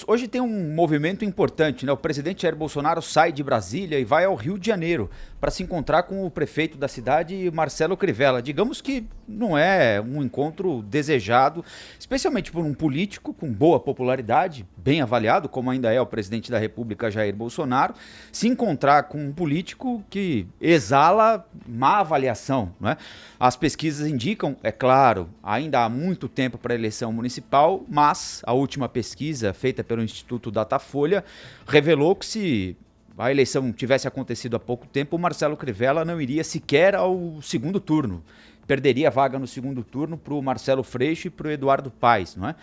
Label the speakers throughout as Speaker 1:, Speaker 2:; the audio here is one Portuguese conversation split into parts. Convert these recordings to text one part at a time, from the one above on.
Speaker 1: Hoje tem um movimento importante, né? O presidente Jair Bolsonaro sai de Brasília e vai ao Rio de Janeiro para se encontrar com o prefeito da cidade, Marcelo Crivella. Digamos que não é um encontro desejado, especialmente por um político com boa popularidade, bem avaliado, como ainda é o presidente da República, Jair Bolsonaro, se encontrar com um político que exala má avaliação, né? As pesquisas indicam, é claro, ainda há muito tempo para a eleição municipal, mas a última pesquisa feita pelo Instituto Datafolha revelou que se a eleição tivesse acontecido há pouco tempo, o Marcelo Crivella não iria sequer ao segundo turno. Perderia a vaga no segundo turno para o Marcelo Freixo e para o Eduardo Paes, não é?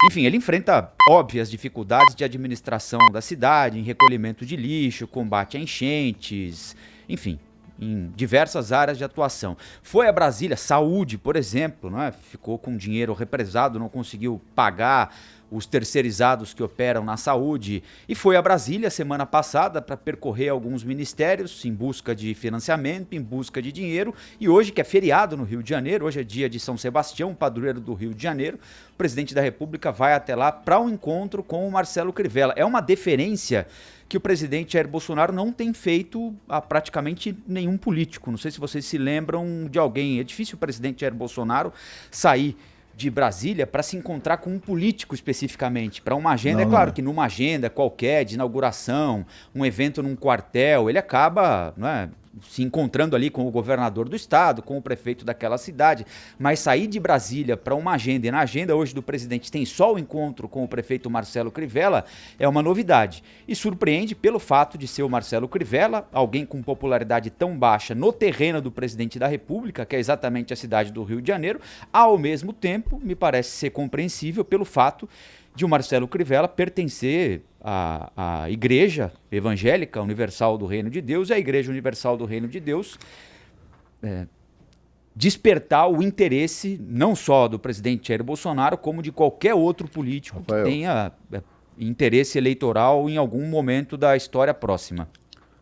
Speaker 1: Enfim, ele enfrenta óbvias dificuldades de administração da cidade, em recolhimento de lixo, combate a enchentes, enfim, em diversas áreas de atuação. Foi a Brasília, saúde, por exemplo, não é? Ficou com dinheiro represado, não conseguiu pagar os terceirizados que operam na saúde, e foi a Brasília semana passada para percorrer alguns ministérios em busca de financiamento, em busca de dinheiro, e hoje, que é feriado no Rio de Janeiro, hoje é dia de São Sebastião, padroeiro do Rio de Janeiro, o presidente da República vai até lá para um encontro com o Marcelo Crivella. É uma deferência que o presidente Jair Bolsonaro não tem feito a praticamente nenhum político. Não sei se vocês se lembram de alguém. É difícil o presidente Jair Bolsonaro sair de Brasília para se encontrar com um político especificamente, para uma agenda. É claro que numa agenda qualquer, de inauguração, um evento num quartel, ele acaba, não é, se encontrando ali com o governador do estado, com o prefeito daquela cidade, mas sair de Brasília para uma agenda, e na agenda hoje do presidente tem só o encontro com o prefeito Marcelo Crivella, é uma novidade. E surpreende pelo fato de ser o Marcelo Crivella, alguém com popularidade tão baixa no terreno do presidente da República, que é exatamente a cidade do Rio de Janeiro. Ao mesmo tempo, me parece ser compreensível pelo fato de o Marcelo Crivella pertencer à Igreja Evangélica Universal do Reino de Deus, e a Igreja Universal do Reino de Deus despertar o interesse não só do presidente Jair Bolsonaro, como de qualquer outro político que tenha interesse eleitoral em algum momento da história próxima.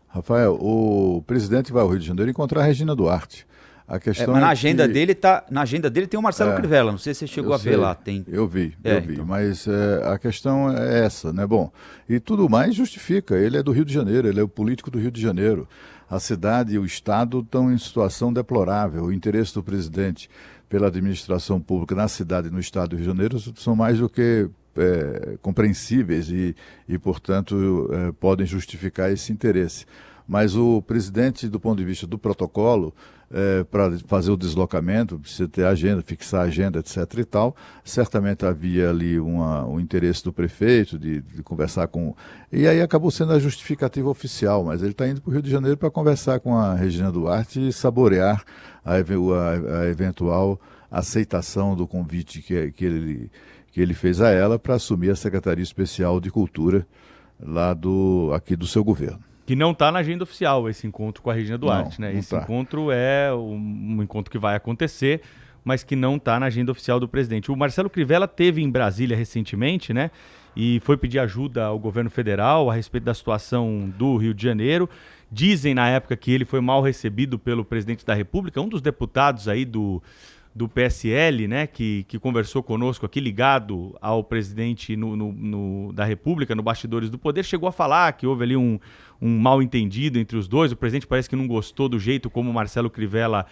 Speaker 2: Rafael, o presidente vai ao Rio de Janeiro encontrar a Regina Duarte. A questão
Speaker 1: mas na agenda dele na agenda dele tem o Marcelo Crivella, não sei se você chegou a ver lá. Tem...
Speaker 2: Eu vi, então. Mas a questão é essa, né? Bom, e tudo mais justifica, ele é do Rio de Janeiro, ele é o político do Rio de Janeiro. A cidade e o Estado estão em situação deplorável. O interesse do presidente pela administração pública na cidade e no Estado do Rio de Janeiro são mais do que compreensíveis e portanto, podem justificar esse interesse. Mas o presidente, do ponto de vista do protocolo, para fazer o deslocamento, precisa ter agenda, fixar a agenda, etc. e tal. Certamente havia ali um interesse do prefeito de conversar com... E aí acabou sendo a justificativa oficial, mas ele está indo para o Rio de Janeiro para conversar com a Regina Duarte e saborear a eventual aceitação do convite que ele fez a ela para assumir a Secretaria Especial de Cultura lá aqui do seu governo.
Speaker 3: Que não está na agenda oficial esse encontro com a Regina Duarte, né? Esse encontro é um encontro que vai acontecer, mas que não está na agenda oficial do presidente. O Marcelo Crivella esteve em Brasília recentemente, né? E foi pedir ajuda ao governo federal a respeito da situação do Rio de Janeiro. Dizem na época que ele foi mal recebido pelo presidente da República, um dos deputados aí do PSL, né, que conversou conosco aqui, ligado ao presidente da República, no Bastidores do Poder, chegou a falar que houve ali um mal-entendido entre os dois. O presidente parece que não gostou do jeito como o Marcelo Crivella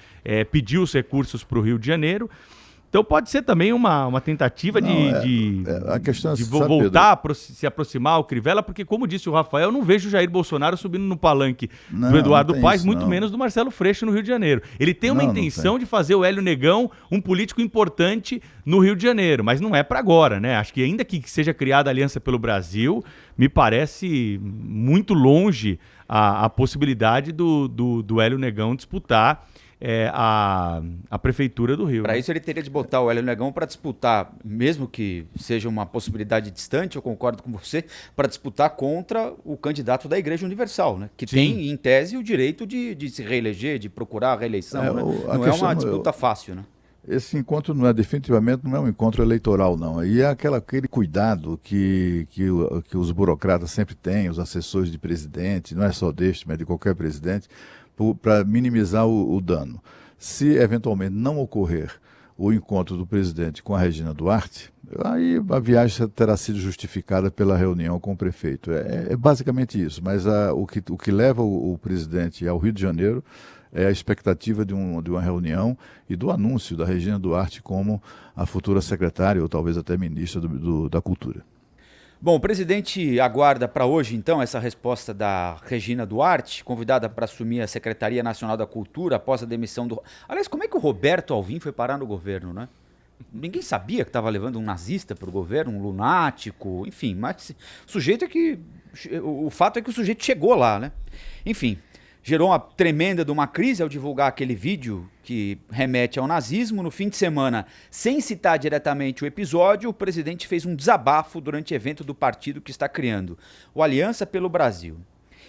Speaker 3: pediu os recursos para o Rio de Janeiro. Então pode ser também uma tentativa de voltar a se aproximar ao Crivella, porque, como disse o Rafael, eu não vejo o Jair Bolsonaro subindo no palanque do Eduardo Paes, muito menos do Marcelo Freixo no Rio de Janeiro. Ele tem uma intenção de fazer o Hélio Negão um político importante no Rio de Janeiro, mas não é para agora, né? Acho que ainda que seja criada a Aliança pelo Brasil, me parece muito longe a possibilidade do Hélio Negão disputar a prefeitura do Rio.
Speaker 1: Para isso ele teria de botar o Hélio Negão para disputar, mesmo que seja uma possibilidade distante, eu concordo com você, para disputar contra o candidato da Igreja Universal, né? Que tem, em tese, o direito de se reeleger, de procurar a reeleição. Né? Não é uma disputa fácil, né?
Speaker 2: Esse encontro definitivamente não é um encontro eleitoral, não. E é aquele cuidado que os burocratas sempre têm, os assessores de presidente, não é só deste, mas de qualquer presidente, para minimizar o dano. Se eventualmente não ocorrer o encontro do presidente com a Regina Duarte, aí a viagem terá sido justificada pela reunião com o prefeito. É basicamente isso, mas o que leva o presidente ao Rio de Janeiro é a expectativa de uma reunião e do anúncio da Regina Duarte como a futura secretária ou talvez até ministra da Cultura.
Speaker 1: Bom, o presidente aguarda para hoje, então, essa resposta da Regina Duarte, convidada para assumir a Secretaria Nacional da Cultura após a demissão do... Aliás, como é que o Roberto Alvim foi parar no governo, né? Ninguém sabia que estava levando um nazista para o governo, um lunático, enfim, mas o sujeito o fato é que o sujeito chegou lá, né? Enfim, gerou uma tremenda de uma crise ao divulgar aquele vídeo que remete ao nazismo. No fim de semana, sem citar diretamente o episódio, o presidente fez um desabafo durante evento do partido que está criando, o Aliança pelo Brasil.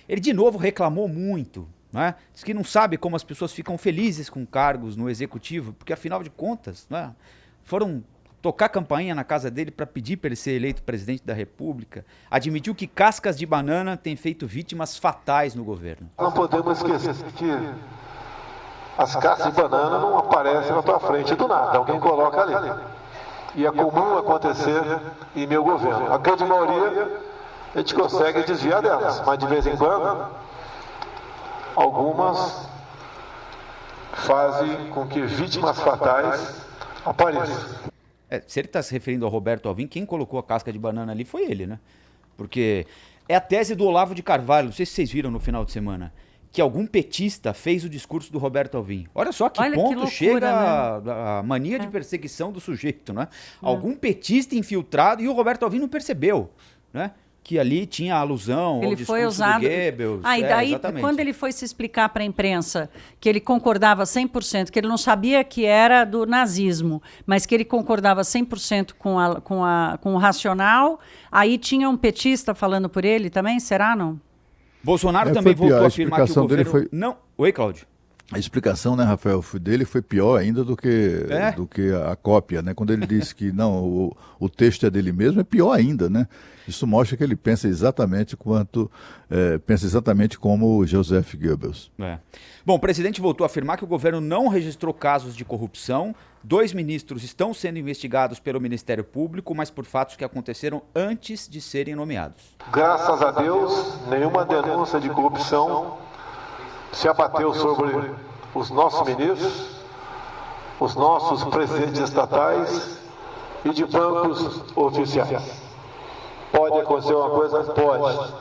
Speaker 1: Ele de novo reclamou muito, né? Diz que não sabe como as pessoas ficam felizes com cargos no executivo, porque afinal de contas, né, foram tocar campainha na casa dele para pedir para ele ser eleito presidente da República. Admitiu que cascas de banana têm feito vítimas fatais no governo.
Speaker 4: Não podemos esquecer que as cascas de banana não aparecem na tua frente do nada, alguém coloca ali. E é comum acontecer em meu governo. A grande maioria a gente consegue desviar delas, mas de vez em quando algumas fazem com que vítimas fatais apareçam.
Speaker 1: Se ele está se referindo ao Roberto Alvim, quem colocou a casca de banana ali foi ele, né? Porque é a tese do Olavo de Carvalho, não sei se vocês viram no final de semana, que algum petista fez o discurso do Roberto Alvim. Olha só que ponto que loucura, chega a mania de perseguição do sujeito, né? Algum petista infiltrado, e o Roberto Alvim não percebeu, né? Que ali tinha alusão ao discurso do Goebbels.
Speaker 5: E daí, quando ele foi se explicar para a imprensa que ele concordava 100%, que ele não sabia que era do nazismo, mas que ele concordava 100% com o racional, aí tinha um petista falando por ele também, será não?
Speaker 1: Bolsonaro também voltou a afirmar que o governo...
Speaker 2: Foi...
Speaker 1: Não. Oi, Cláudio.
Speaker 2: A explicação, né, Rafael, dele foi pior ainda do que a cópia, né? Quando ele disse que não, o texto é dele mesmo, é pior ainda, né? Isso mostra que ele pensa exatamente como Joseph Goebbels.
Speaker 1: Bom, o presidente voltou a afirmar que o governo não registrou casos de corrupção. 2 ministros estão sendo investigados pelo Ministério Público, mas por fatos que aconteceram antes de serem nomeados.
Speaker 4: Graças a Deus, nenhuma denúncia de corrupção se abateu sobre os nossos ministros, os nossos presidentes estatais e de bancos oficiais. Pode acontecer uma coisa? Pode.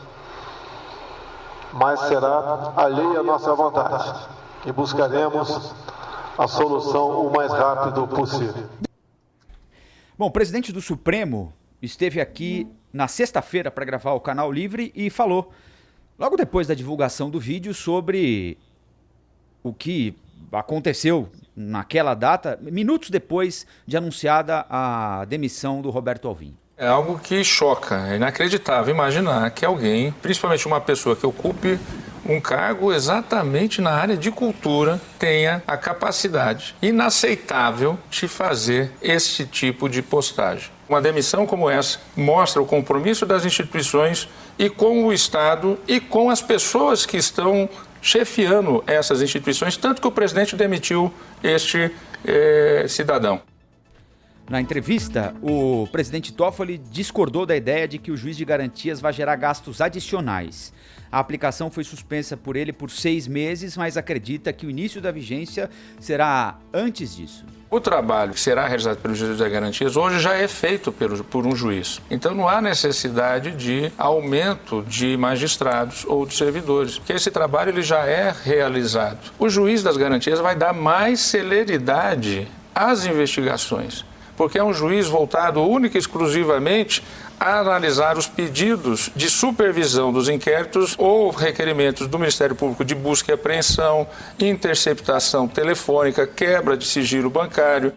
Speaker 4: Mas será alheia à nossa vontade. E buscaremos a solução o mais rápido possível.
Speaker 1: Bom, o presidente do Supremo esteve aqui na sexta-feira para gravar o Canal Livre e falou, logo depois da divulgação do vídeo, sobre o que aconteceu naquela data, minutos depois de anunciada a demissão do Roberto Alvim.
Speaker 6: É algo que choca, é inacreditável imaginar que alguém, principalmente uma pessoa que ocupe um cargo exatamente na área de cultura, tenha a capacidade inaceitável de fazer esse tipo de postagem. Uma demissão como essa mostra o compromisso das instituições e com o Estado e com as pessoas que estão chefiando essas instituições, tanto que o presidente demitiu este cidadão.
Speaker 1: Na entrevista, o presidente Toffoli discordou da ideia de que o juiz de garantias vai gerar gastos adicionais. A aplicação foi suspensa por ele por 6 meses, mas acredita que o início da vigência será antes disso.
Speaker 6: O trabalho que será realizado pelo juiz de garantias hoje já é feito por um juiz. Então não há necessidade de aumento de magistrados ou de servidores, porque esse trabalho ele já é realizado. O juiz das garantias vai dar mais celeridade às investigações, porque é um juiz voltado única e exclusivamente a analisar os pedidos de supervisão dos inquéritos ou requerimentos do Ministério Público de busca e apreensão, interceptação telefônica, quebra de sigilo bancário.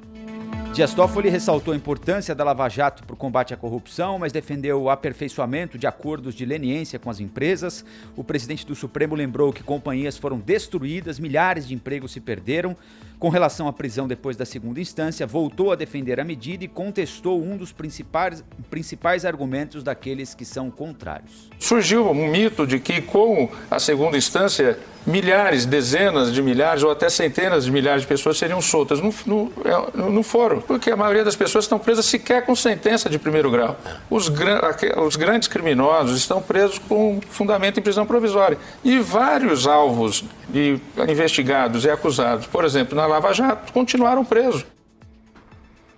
Speaker 1: Dias Toffoli ressaltou a importância da Lava Jato para o combate à corrupção, mas defendeu o aperfeiçoamento de acordos de leniência com as empresas. O presidente do Supremo lembrou que companhias foram destruídas, milhares de empregos se perderam. Com relação à prisão depois da segunda instância, voltou a defender a medida e contestou um dos principais argumentos daqueles que são contrários.
Speaker 6: Surgiu um mito de que com a segunda instância, milhares, dezenas de milhares ou até centenas de milhares de pessoas seriam soltas. Não foram, porque a maioria das pessoas estão presas sequer com sentença de primeiro grau. Os grandes criminosos estão presos com fundamento em prisão provisória. E vários alvos de investigados e acusados, por exemplo, na Lava Jato, continuaram presos.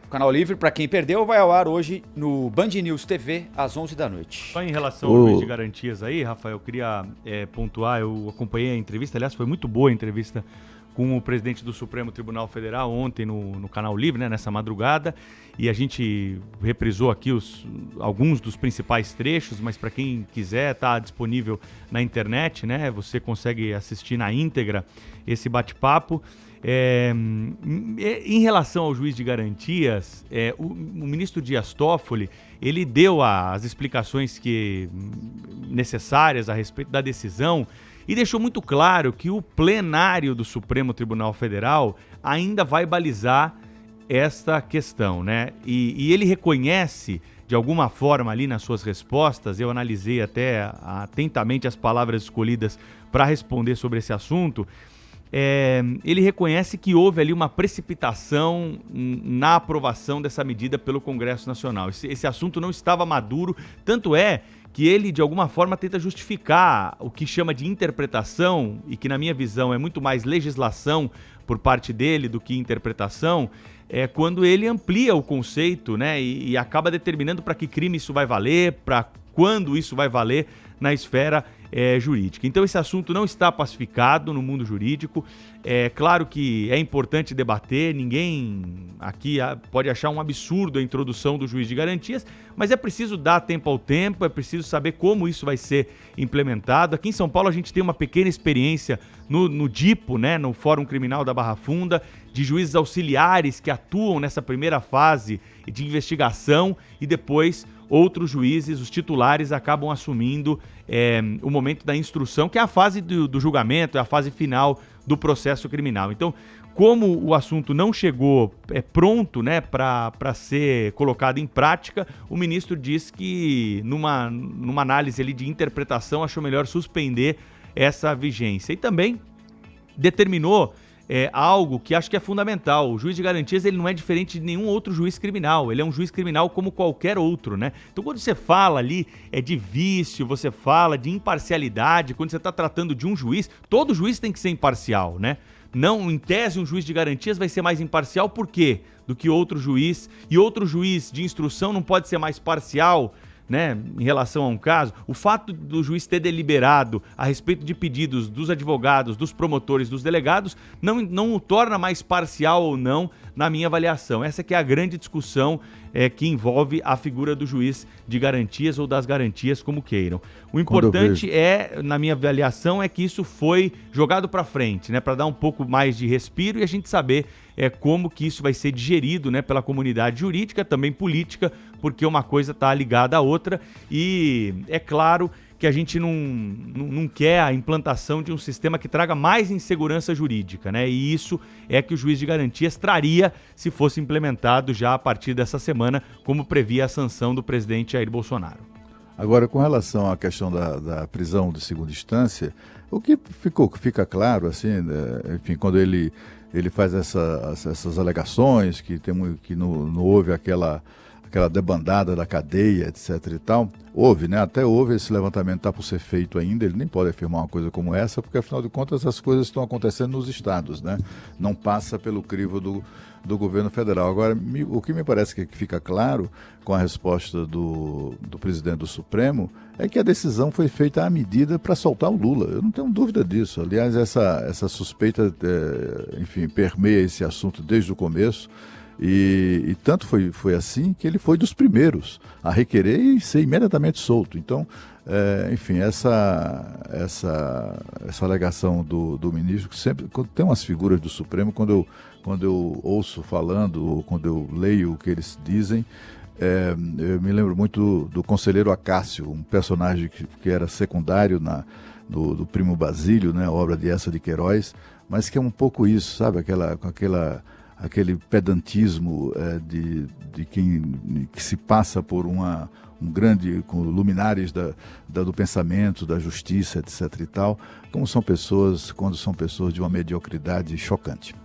Speaker 1: O Canal Livre, para quem perdeu, vai ao ar hoje no Band News TV, às 11 da noite.
Speaker 3: Só em relação ao juiz de garantias aí, Rafael, eu queria pontuar, eu acompanhei a entrevista, aliás, foi muito boa a entrevista com o presidente do Supremo Tribunal Federal ontem no Canal Livre, né, nessa madrugada, e a gente reprisou aqui alguns dos principais trechos, mas para quem quiser, está disponível na internet, né, você consegue assistir na íntegra esse bate-papo. Em relação ao juiz de garantias, o ministro Dias Toffoli, ele deu as explicações necessárias a respeito da decisão e deixou muito claro que o plenário do Supremo Tribunal Federal ainda vai balizar esta questão, né? E ele reconhece, de alguma forma ali nas suas respostas, eu analisei até atentamente as palavras escolhidas para responder sobre esse assunto, ele reconhece que houve ali uma precipitação na aprovação dessa medida pelo Congresso Nacional. Esse assunto não estava maduro, tanto é que ele, de alguma forma, tenta justificar o que chama de interpretação, e que, na minha visão, é muito mais legislação por parte dele do que interpretação, quando ele amplia o conceito, né, e acaba determinando para que crime isso vai valer, para quando isso vai valer na esfera jurídica. Então esse assunto não está pacificado no mundo jurídico. É claro que é importante debater, ninguém aqui pode achar um absurdo a introdução do juiz de garantias, mas é preciso dar tempo ao tempo, é preciso saber como isso vai ser implementado. Aqui em São Paulo a gente tem uma pequena experiência no DIPO, né, no Fórum Criminal da Barra Funda, de juízes auxiliares que atuam nessa primeira fase de investigação e depois outros juízes, os titulares, acabam assumindo o momento da instrução, que é a fase do julgamento, é a fase final do processo criminal. Então, como o assunto não chegou pronto, né, para ser colocado em prática, o ministro diz que, numa análise ali de interpretação, achou melhor suspender essa vigência. E também determinou algo que acho que é fundamental. O juiz de garantias, ele não é diferente de nenhum outro juiz criminal. Ele é um juiz criminal como qualquer outro, né? Então, quando você fala ali de vício, você fala de imparcialidade, quando você está tratando de um juiz, todo juiz tem que ser imparcial, né? Não, em tese, um juiz de garantias vai ser mais imparcial, por quê? Do que outro juiz. E outro juiz de instrução não pode ser mais parcial, né, em relação a um caso. O fato do juiz ter deliberado a respeito de pedidos dos advogados, dos promotores, dos delegados, não o torna mais parcial ou não na minha avaliação. Essa que é a grande discussão que envolve a figura do juiz de garantias ou das garantias, como queiram. O importante na minha avaliação, é que isso foi jogado para frente, né, para dar um pouco mais de respiro e a gente saber como que isso vai ser digerido, né, pela comunidade jurídica, também política, porque uma coisa está ligada à outra, e é claro que a gente não quer a implantação de um sistema que traga mais insegurança jurídica, né? E isso é que o juiz de garantias traria se fosse implementado já a partir dessa semana, como previa a sanção do presidente Jair Bolsonaro.
Speaker 2: Agora, com relação à questão da prisão de segunda instância, o que fica claro, assim, enfim, quando ele faz essas alegações que não houve aquela debandada da cadeia, etc e tal, houve, né? Até houve, esse levantamento está por ser feito ainda, ele nem pode afirmar uma coisa como essa, porque afinal de contas as coisas estão acontecendo nos estados, né? Não passa pelo crivo do governo federal. Agora, o que me parece que fica claro com a resposta do presidente do Supremo é que a decisão foi feita à medida para soltar o Lula. Eu não tenho dúvida disso. Aliás, essa suspeita, enfim, permeia esse assunto desde o começo. E tanto foi assim que ele foi dos primeiros a requerer e ser imediatamente solto. Então, enfim, essa alegação do ministro, que sempre tem umas figuras do Supremo, quando eu ouço falando, ou quando eu leio o que eles dizem, eu me lembro muito do conselheiro Acácio, um personagem que era secundário do Primo Basílio, né, obra de Eça de Queiroz, mas que é um pouco isso, sabe? Aquele pedantismo de quem que se passa por um grande, com luminares do pensamento, da justiça, etc. e tal, quando são pessoas de uma mediocridade chocante.